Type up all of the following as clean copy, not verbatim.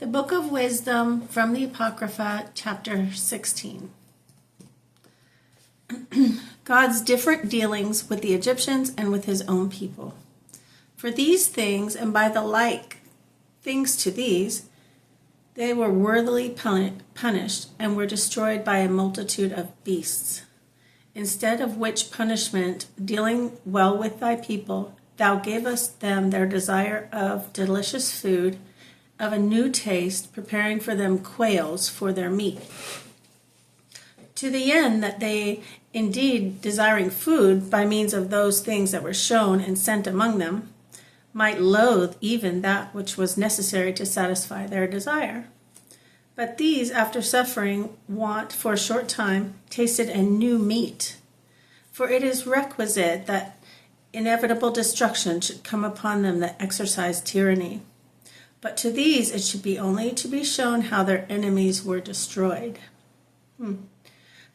The Book of Wisdom from the Apocrypha, chapter 16. God's different dealings with the Egyptians and with his own people. For these things, and by the like things to these, they were worthily punished and were destroyed by a multitude of beasts. Instead of which punishment, dealing well with thy people, thou gavest them their desire of delicious food, of a new taste, preparing for them quails for their meat. To the end that they, indeed desiring food by means of those things that were shown and sent among them, might loathe even that which was necessary to satisfy their desire. But these, after suffering want for a short time, tasted a new meat. For it is requisite that inevitable destruction should come upon them that exercise tyranny. But to these it should be only to be shown how their enemies were destroyed.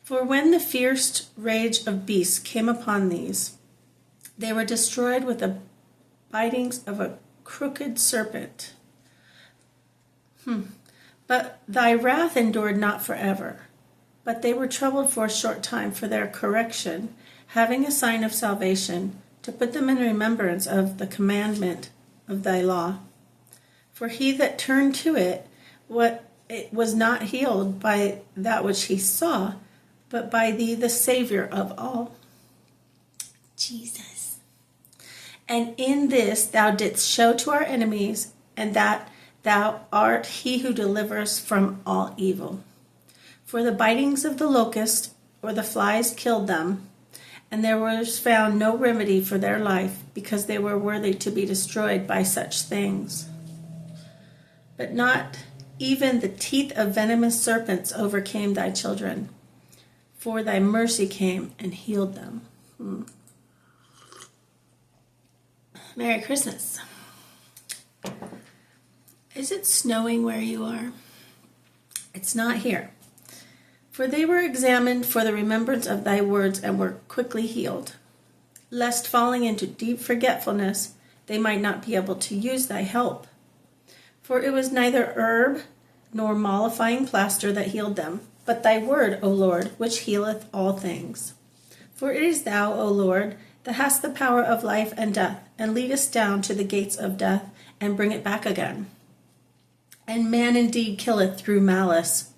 For when the fierce rage of beasts came upon these, they were destroyed with the bitings of a crooked serpent. But thy wrath endured not forever. But they were troubled for a short time for their correction, having a sign of salvation, to put them in remembrance of the commandment of thy law. For he that turned to it, it was not healed by that which he saw, but by thee, the Savior of all, Jesus. And in this thou didst show to our enemies, and that thou art he who delivers from all evil. For the bitings of the locust or the flies killed them, and there was found no remedy for their life, because they were worthy to be destroyed by such things. But not even the teeth of venomous serpents overcame thy children, for thy mercy came and healed them. Merry Christmas. Is it snowing where you are? It's not here. For they were examined for the remembrance of thy words and were quickly healed, lest falling into deep forgetfulness they might not be able to use thy help. For it was neither herb nor mollifying plaster that healed them, but thy word, O Lord, which healeth all things. For it is thou, O Lord, that hast the power of life and death, and leadest down to the gates of death, and bring it back again. And man indeed killeth through malice,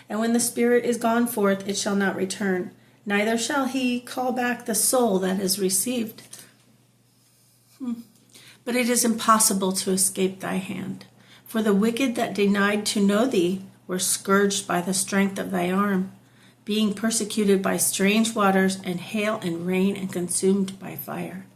and when the spirit is gone forth, it shall not return, neither shall he call back the soul that is received. But it is impossible to escape thy hand. For the wicked that denied to know thee were scourged by the strength of thy arm, being persecuted by strange waters and hail and rain, and consumed by fire.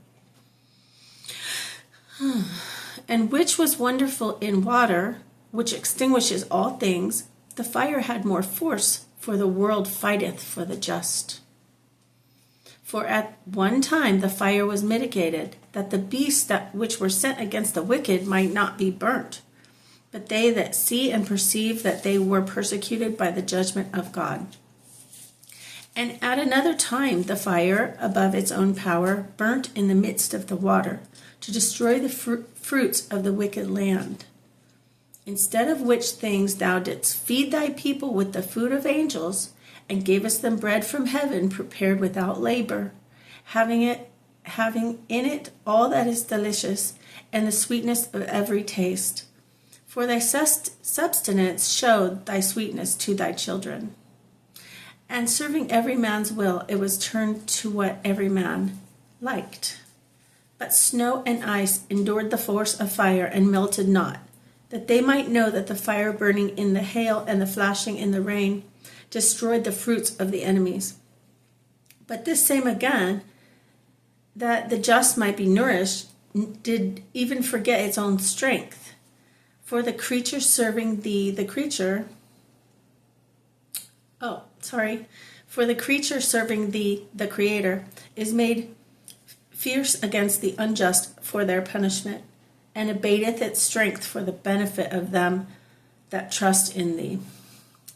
And which was wonderful in water, which extinguishes all things, the fire had more force, for the world fighteth for the just. For at one time the fire was mitigated, that the beasts which were sent against the wicked might not be burnt, but they that see and perceive that they were persecuted by the judgment of God. And at another time the fire, above its own power, burnt in the midst of the water, to destroy the fruits of the wicked land. Instead of which things thou didst feed thy people with the food of angels, and gavest them bread from heaven prepared without labor, having in it all that is delicious, and the sweetness of every taste. For thy substance showed thy sweetness to thy children. And serving every man's will, it was turned to what every man liked. But snow and ice endured the force of fire and melted not, that they might know that the fire burning in the hail and the flashing in the rain destroyed the fruits of the enemies. But this same again, that the just might be nourished, did even forget its own strength. For the creature serving the Creator is made fierce against the unjust for their punishment, and abateth its strength for the benefit of them that trust in thee.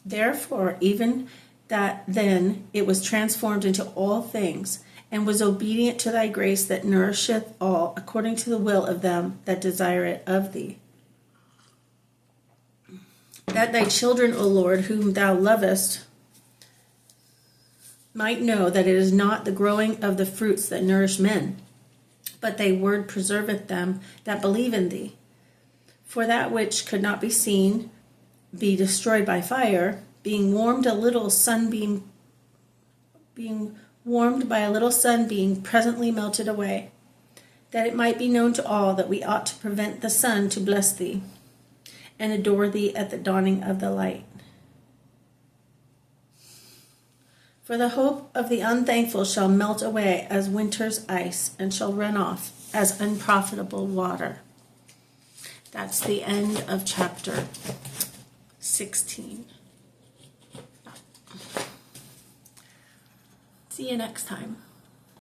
Therefore, even that then it was transformed into all things, and was obedient to thy grace that nourisheth all, according to the will of them that desire it of thee. that thy children, O Lord, whom thou lovest, might know that it is not the growing of the fruits that nourish men, but thy word preserveth them that believe in thee. For that which could not be seen be destroyed by fire, being warmed by a little sunbeam presently melted away, that it might be known to all that we ought to prevent the sun to bless thee, and adore thee at the dawning of the light. For the hope of the unthankful shall melt away as winter's ice, and shall run off as unprofitable water. That's the end of chapter 16. See you next time.